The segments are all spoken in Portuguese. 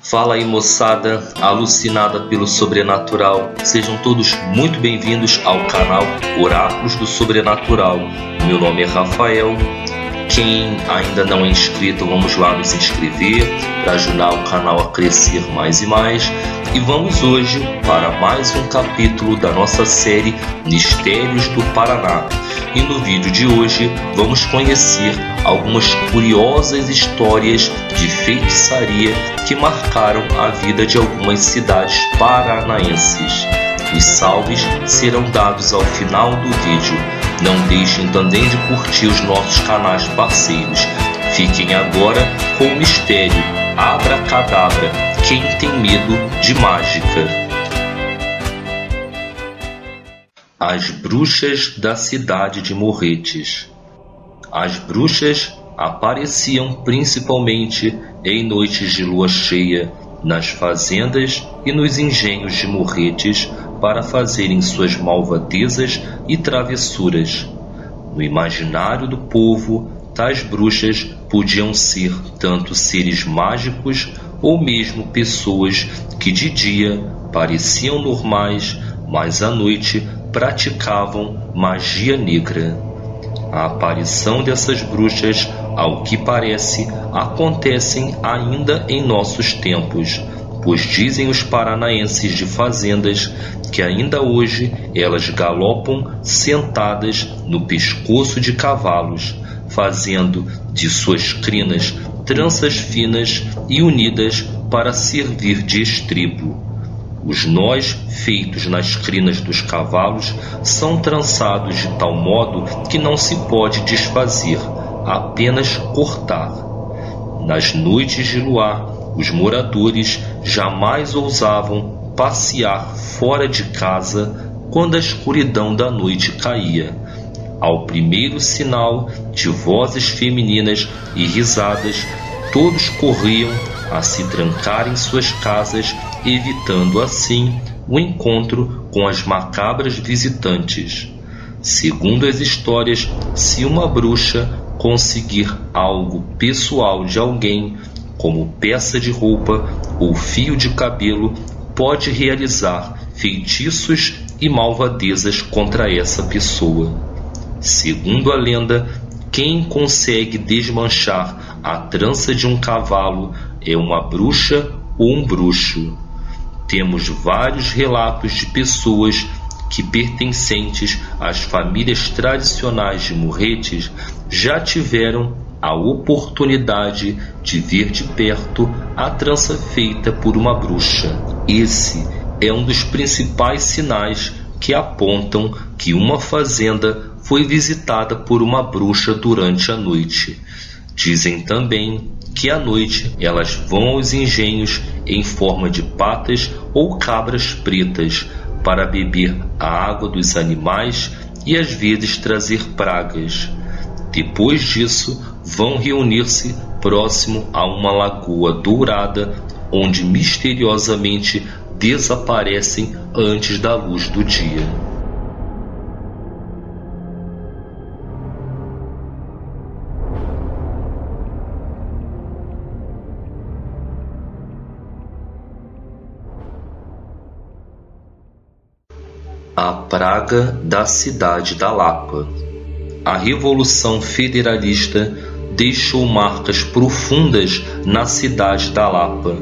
Fala aí, moçada alucinada pelo sobrenatural. Sejam todos muito bem-vindos ao canal Oráculos do Sobrenatural. Meu nome é Rafael. Quem ainda não é inscrito, vamos lá nos inscrever para ajudar o canal a crescer mais e mais. E vamos hoje para mais um capítulo da nossa série Mistérios do Paraná. E no vídeo de hoje vamos conhecer algumas curiosas histórias de feitiçaria que marcaram a vida de algumas cidades paranaenses. Os salves serão dados ao final do vídeo. Não deixem também de curtir os nossos canais parceiros. Fiquem agora com o mistério Abracadabra. Quem tem medo de mágica? As bruxas da cidade de Morretes. As bruxas apareciam principalmente em noites de lua cheia nas fazendas e nos engenhos de Morretes para fazerem suas malvadezas e travessuras. No imaginário do povo, tais bruxas podiam ser tanto seres mágicos ou mesmo pessoas que de dia pareciam normais, mas à noite praticavam magia negra. A aparição dessas bruxas, ao que parece, acontecem ainda em nossos tempos, pois dizem os paranaenses de fazendas que ainda hoje elas galopam sentadas no pescoço de cavalos, fazendo de suas crinas tranças finas e unidas para servir de estribo. Os nós feitos nas crinas dos cavalos são trançados de tal modo que não se pode desfazer, apenas cortar. Nas noites de luar, os moradores jamais ousavam passear fora de casa quando a escuridão da noite caía. Ao primeiro sinal de vozes femininas e risadas, todos corriam a se trancar em suas casas, evitando assim o encontro com as macabras visitantes. Segundo as histórias, se uma bruxa conseguir algo pessoal de alguém, como peça de roupa ou fio de cabelo, pode realizar feitiços e malvadezas contra essa pessoa. Segundo a lenda, quem consegue desmanchar a trança de um cavalo é uma bruxa ou um bruxo. Temos vários relatos de pessoas que, pertencentes às famílias tradicionais de Morretes, já tiveram a oportunidade de ver de perto a trança feita por uma bruxa. Esse é um dos principais sinais que apontam que uma fazenda foi visitada por uma bruxa durante a noite. Dizem também que à noite elas vão aos engenhos em forma de patas ou cabras pretas para beber a água dos animais e às vezes trazer pragas. Depois disso, vão reunir-se próximo a uma lagoa dourada, onde misteriosamente desaparecem antes da luz do dia. A praga da cidade da Lapa. A Revolução Federalista deixou marcas profundas na cidade da Lapa.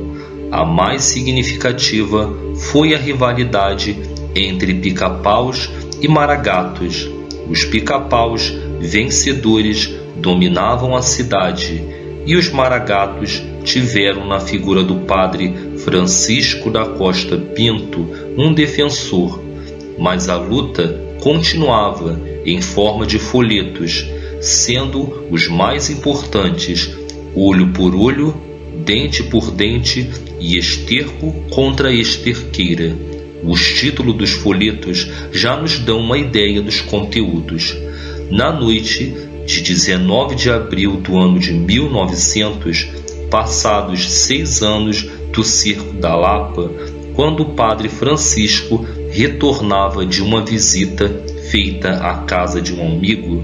A mais significativa foi a rivalidade entre pica-paus e maragatos. Os pica-paus vencedores dominavam a cidade e os maragatos tiveram na figura do padre Francisco da Costa Pinto um defensor. Mas a luta continuava em forma de folhetos, sendo os mais importantes olho por olho, dente por dente e esterco contra esterqueira. Os títulos dos folhetos já nos dão uma ideia dos conteúdos. Na noite de 19 de abril do ano de 1900, passados 6 anos do Cerco da Lapa, quando o padre Francisco retornava de uma visita feita à casa de um amigo,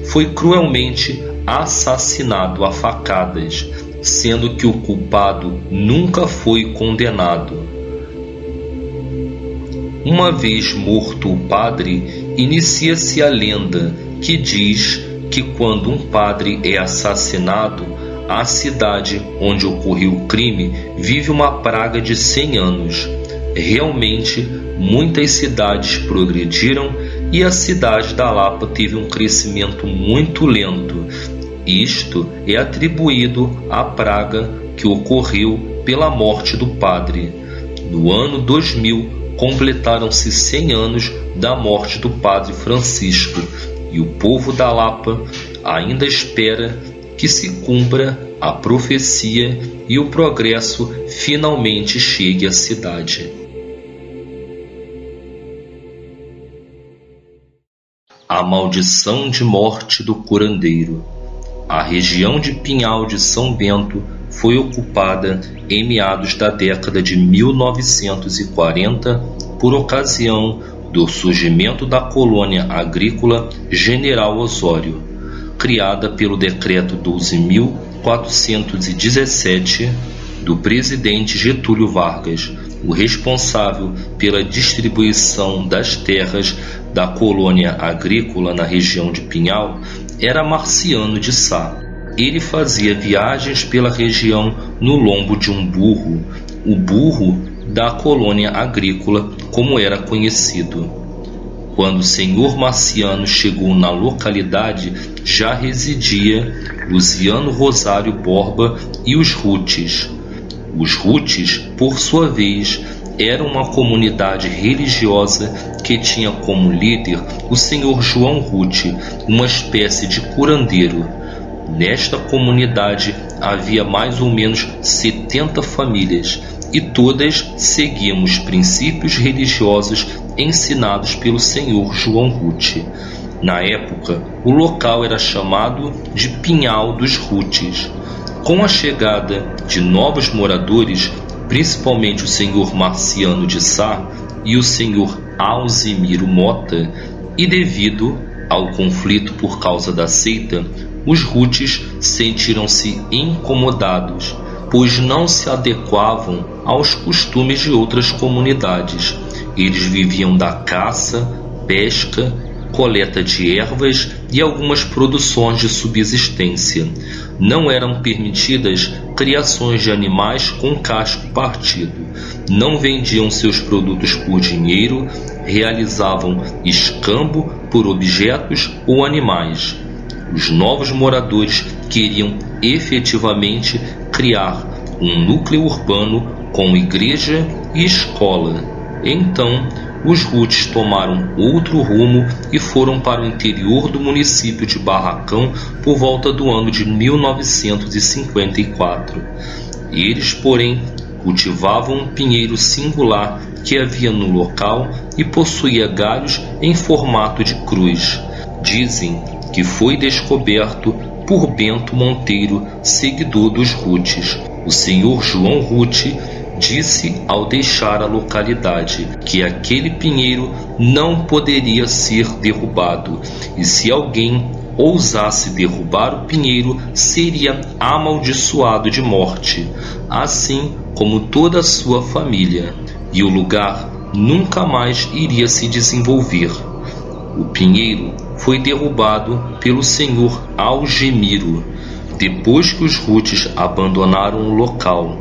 foi cruelmente assassinado a facadas, sendo que o culpado nunca foi condenado. Uma vez morto o padre, inicia-se a lenda que diz que quando um padre é assassinado, a cidade onde ocorreu o crime vive uma praga de 100 anos. Realmente, muitas cidades progrediram e a cidade da Lapa teve um crescimento muito lento. Isto é atribuído à praga que ocorreu pela morte do padre. No ano 2000, completaram-se 100 anos da morte do padre Francisco, e o povo da Lapa ainda espera que se cumpra a profecia e o progresso finalmente chegue à cidade. A maldição de morte do curandeiro. A região de Pinhal de São Bento foi ocupada em meados da década de 1940 por ocasião do surgimento da colônia agrícola General Osório, criada pelo Decreto 12.417 do presidente Getúlio Vargas. O responsável pela distribuição das terras da colônia agrícola na região de Pinhal era Marciano de Sá. Ele fazia viagens pela região no lombo de um burro, o burro da colônia agrícola, como era conhecido. Quando o senhor Marciano chegou na localidade, já residia Luciano Rosário Borba e os Rutes. Os Rutes, por sua vez, eram uma comunidade religiosa que tinha como líder o senhor João Rute, uma espécie de curandeiro. Nesta comunidade havia mais ou menos 70 famílias e todas seguiam os princípios religiosos ensinados pelo senhor João Rute. Na época, o local era chamado de Pinhal dos Rutes. Com a chegada de novos moradores, principalmente o senhor Marciano de Sá e o senhor Alzimiro Mota, e devido ao conflito por causa da seita, os Rutes sentiram-se incomodados, pois não se adequavam aos costumes de outras comunidades. Eles viviam da caça, pesca, coleta de ervas e algumas produções de subsistência. Não eram permitidas criações de animais com casco partido. Não vendiam seus produtos por dinheiro, realizavam escambo por objetos ou animais. Os novos moradores queriam efetivamente criar um núcleo urbano com igreja e escola. Então, os Rutes tomaram outro rumo e foram para o interior do município de Barracão por volta do ano de 1954. Eles, porém, cultivavam um pinheiro singular que havia no local e possuía galhos em formato de cruz. Dizem que foi descoberto por Bento Monteiro, seguidor dos Rutes. O senhor João Rute disse ao deixar a localidade que aquele pinheiro não poderia ser derrubado, e se alguém ousasse derrubar o pinheiro seria amaldiçoado de morte, assim como toda a sua família, e o lugar nunca mais iria se desenvolver. O pinheiro foi derrubado pelo senhor Algemiro, depois que os Rutes abandonaram o local.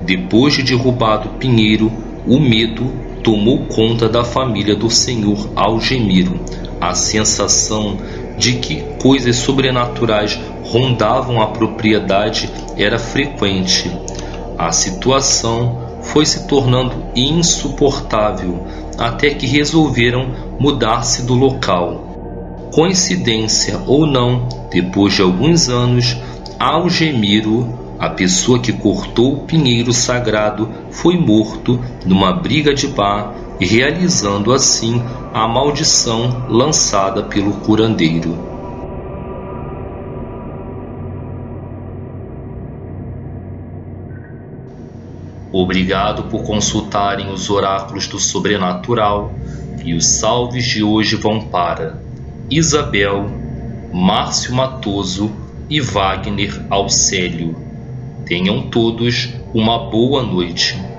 Depois de derrubado o pinheiro, o medo tomou conta da família do senhor Algemiro. A sensação de que coisas sobrenaturais rondavam a propriedade era frequente. A situação foi se tornando insuportável até que resolveram mudar-se do local. Coincidência ou não, depois de alguns anos, Algemiro, a pessoa que cortou o pinheiro sagrado, foi morto numa briga de bar, realizando assim a maldição lançada pelo curandeiro. Obrigado por consultarem os oráculos do sobrenatural, e os salves de hoje vão para Isabel, Márcio Matoso e Wagner Alcélio. Tenham todos uma boa noite.